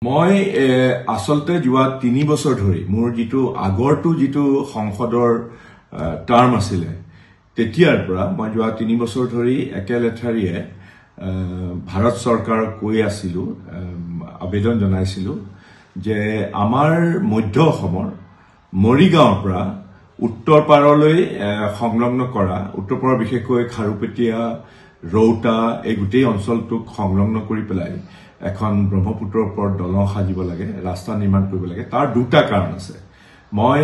মই আসলতে যোৱা 3 বছৰ ধৰি মোৰ যেটো আগৰটো যেটো সংসদৰ টাৰ্ম আছিল তেতিয়াৰ পৰা মই যোৱা 3 বছৰ ধৰি একেলেঠাৰিয়ে ভাৰত চৰকাৰক কৈ আছিল আবেদন জনাইছিল যে আমাৰ মধ্য অসমৰ মৰিগাঁওৰ পৰা উত্তৰ পাৰলৈ সংলগ্ন কৰা উত্তৰ পাৰৰ বিশেষকৈ খাৰুপেটিয়া ৰৌতা এই গোটেই অঞ্চলটোক সংলগ্ন কৰি পেলাই এখন ব্ৰহ্মপুত্ৰৰ ওপৰত দলং সাজিব লাগে ৰাস্তা নিৰ্মাণ কৰিব লাগে তাৰ দুটা কাৰণ আছে মই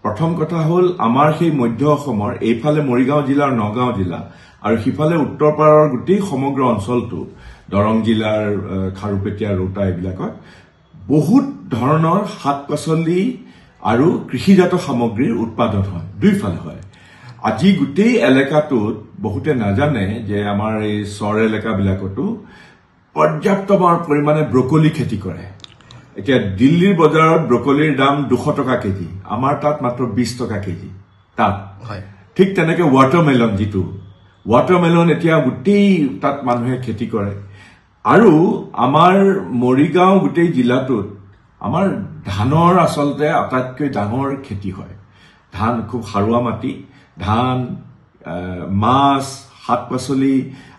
প্ৰথম কথা হল আমাৰ সেই মধ্য অসমৰ এইফালে মৰিগাঁও জিলাৰ নগাঁও জিলা আৰু সিফালে উত্তৰ পাৰৰ গোটেই সমগ্ৰ অঞ্চলটো দৰং জিলাৰ খাৰুপেটিয়া ৰৌতা এইবিলাকত বহুত ধৰণৰ শাক-পাচলি আৰু কৃষিজাত সামগ্ৰীৰ উৎপাদন হয় দুইফালে হয় আজি গোটেই এলেকাটোত বহুতে নাজানে যে আমাৰ এই চৰ এলেকাবিলাকতো পৰ্যাপ্ত পৰিমাণে ব্ৰকলি খেতি কৰে এতিয়া দিল্লীৰ বজাৰত ব্ৰকলিৰ দাম 200 টকা কেজি আমাৰ তাত মাত্ৰ 20 টকা কেজি তাত হয় ঠিক তেনেকে ওয়াটাৰমেলন যেটো ওয়াটাৰমেলন এতিয়া গোটেই তাত মানুহে খেতি কৰে আৰু আমাৰ মৰিগাঁও গোটেই জিলাটোত আমাৰ ধানৰ আসলতে আটাইতকৈ ডাঙৰ খেতি হয় ধান খুব হাৰুৱা মাটি ধান মাছ শাক-পাচলি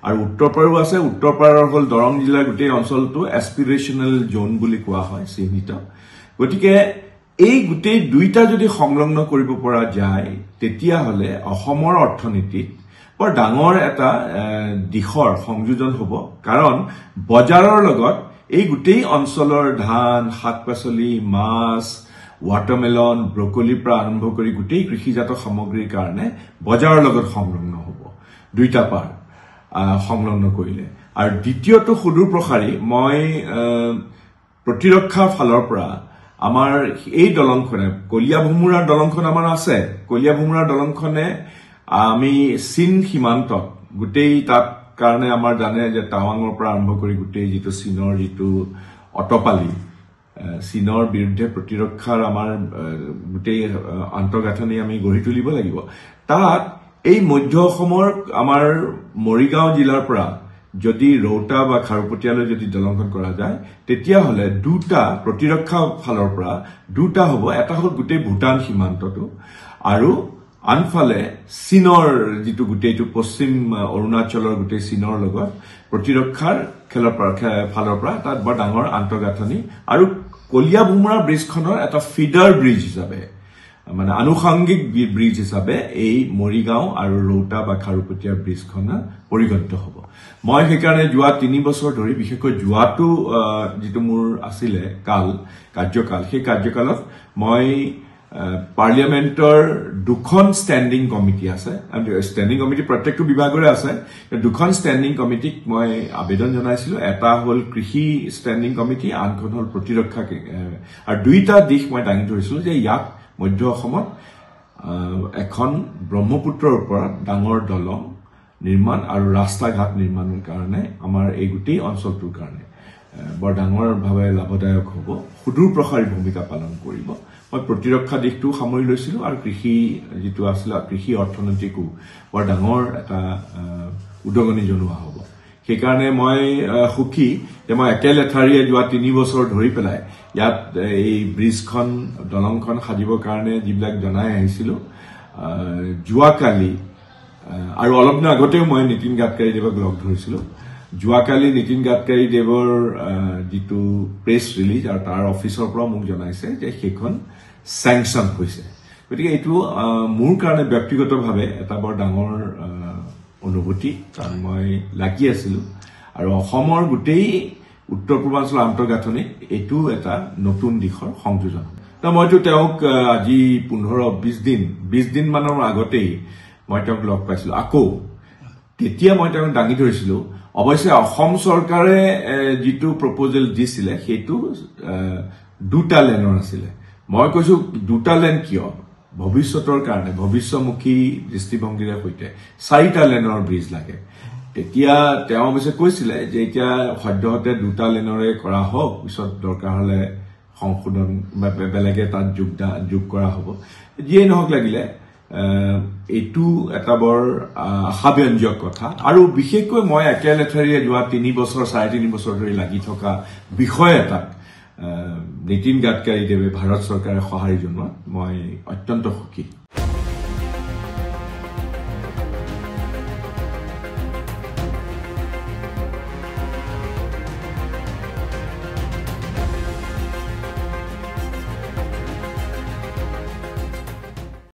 আৰু উত্তৰ পাৰো আছে উত্তৰ পাৰৰ হল দৰং জিলাৰ গোটেই অঞ্চলটো এস্পিৰেশনাল জোন বুলি কোৱা হয় চিহ্নিত গতিকে এই গোটেই দুইটা যদি সংলগ্ন কৰিব পৰা যায় তেতিয়া হলে অসমৰ অৰ্থনীতিত বৰ ডাঙৰ এটা দিশৰ সংযোজন হ'ব কাৰণ বজাৰৰ লগত এই গোটেই অঞ্চলৰ ধান শাক-পাচলি মাছ ওয়াটাৰমেলন ব্ৰকলিৰ পৰা আৰম্ভ কৰি গোটেই কৃষিজাত সামগ্ৰীৰ কাৰণে বজাৰৰ লগত সংলগ্ন হ'ব দুইটা পাৰ সংলগ্ন কৰিলে আৰু দ্বিতীয়টো সুদূৰ প্ৰসাৰী মই প্ৰতিৰক্ষা ফালৰ পৰা আমাৰ এই দলংখনে কলিয়া ভুমুৰাৰ দলংখন আমাৰ আছে কলিয়া ভুমুৰাৰ দলংখনে আমি চীন সীমান্তত গোটেই তাত কাৰণে আমাৰ জানে যে টাৱাঙৰ পৰা আৰম্ভ কৰি গোটেই যেটো চীনৰ যেটো অটপালি চীনৰ বিৰুদ্ধে প্ৰতিৰক্ষাৰ আমাৰ গোটেই আন্তঃগাঁথনি আমি গঢ়ি তুলিব লাগিব তাত এই মধ্য অসমৰ আমাৰ মৰিগাঁও জিলাৰ পৰা যদি ৰৌতা বা খাৰুপেটিয়ালৈ যদি দলংখন কৰা যায় তেতিয়া হলে দুটা প্ৰতিৰক্ষা ফালৰ পৰা দুটা হ'ব এটা হল গোটেই ভূটান সীমান্তটো আৰু আনফালে চীনৰ যেটো গোটেইটো পশ্চিম অৰুণাচলৰ গোটেই চীনৰ লগত প্ৰতিৰক্ষাৰ ফালৰ পৰা তাত বৰ ডাঙৰ আন্তঃগাঁথনি আৰু কলিয়া ভুমুৰা ব্ৰিজখনৰ এটা ফিডাৰ ব্ৰিজ হিচাপে মানে আনুষংগিক ব্ৰিজ হিচাপে এই মৰিগাঁও আৰু ৰৌতা বা খাৰুপেটিয়া ব্ৰিজখন পৰিগণিত হ'ব মই সেইকাৰণে যোৱা 3 বছৰ ধৰি বিশেষকৈ যোৱাটো যেটো মোৰ আছিলে কাৰ্যকাল সেই কাৰ্যকালত মই পাৰ্লিয়ামেন্টৰ দুখন ষ্টেণ্ডিং কমিটি আছে ষ্টেণ্ডিং কমিটি প্ৰত্যেকটো বিভাগৰে আছে দুখন ষ্টেণ্ডিং কমিটিক মই আবেদন জনাইছিল এটা হল কৃষি ষ্টেণ্ডিং কমিটি আনখন হল প্ৰতিৰক্ষা আৰু দুইটা দিশ মই দাঙি ধৰিছিল যে ইয়াক মধ্য অসমত এখন ব্ৰহ্মপুত্ৰৰ ওপৰত ডাঙৰ দলং নিৰ্মাণ আৰু ৰাস্তা ঘাট নিৰ্মাণৰ কাৰণে আমাৰ এই গোটেই অঞ্চলটোৰ কাৰণে বৰ ডাঙৰ ভাৱে লাভদায়ক হ'ব সুদূৰ প্ৰসাৰী ভূমিকা পালন কৰিব মই প্ৰতিৰক্ষা দিশটো সামৰি লৈছিল আৰু কৃষি যেটো আছিল কৃষি অৰ্থনীতিকো বৰ ডাঙৰ এটা উদগনি জনোৱা হ'ব সেইকাৰণে মই সুখী যে মই একেলেঠাৰিয়ে যোৱা 3 বছৰ ধৰি পেলাই ইয়াত এই ব্ৰিজখন দলংখন সাজিবৰ কাৰণে যিবিলাক জনাই আহিছিল যোৱাকালি আৰু অলপ দিন আগতেও মই নীতিন গাডকাৰী দেৱক লগ ধৰিছিল যোৱাকালি নীতিন গাডকাৰী দেৱৰ যেটো প্ৰেছ ৰিলিজ আৰু তাৰ অফিচৰ পৰা মোক জনাইছে যে সেইখন স্যাংচন হৈছে গতিকে এইটো মোৰ কাৰণে ব্যক্তিগতভাৱে এটা বৰ ডাঙৰ অনুভূতি কাৰণ মই লাগি আছিল আৰু অসমৰ গোটেই উত্তৰ পূৰ্বাঞ্চল আন্তঃগাঁথনিত এইটো এটা নতুন দিশৰ সংযোজন মইতো তেওঁক আজি 15-20 দিন মানৰ আগতেই মই তেওঁক লগ পাইছিল আকৌ তেতিয়া মই তেওঁক দাঙি ধৰিছিল অৱশ্যে অসম চৰকাৰে যেটো প্ৰপ'জেল দিছিলে সেইটো দুটা লেনৰ আছিল মই কৈছো দুটা লেন কিয় ভৱিষ্যতৰ কাৰণে ভৱিষ্যমুখী দৃষ্টিভংগীৰে সৈতে 4টা লেনৰ ব্ৰিজ লাগে তেতিয়া তেওঁ অৱশ্যে কৈছিলে যে এতিয়া সদ্যহতে দুটা লেনৰে কৰা হওক পিছত দৰকাৰ হলে সংশোধন বা বেলেগে তাত যোগ কৰা হ'ব যিয়ে নহওক লাগিলে এইটো এটা বৰ আশাব্যঞ্জক কথা আৰু বিশেষকৈ মই একেলেথাৰিয়ে যোৱা 3 বছৰ 3.5 বছৰ ধৰি লাগি থকা বিষয় এটা নীতিন গাডকাৰী দেৱে ভাৰত চৰকাৰে সহায় জনোৱা মই অত্যন্ত সুখী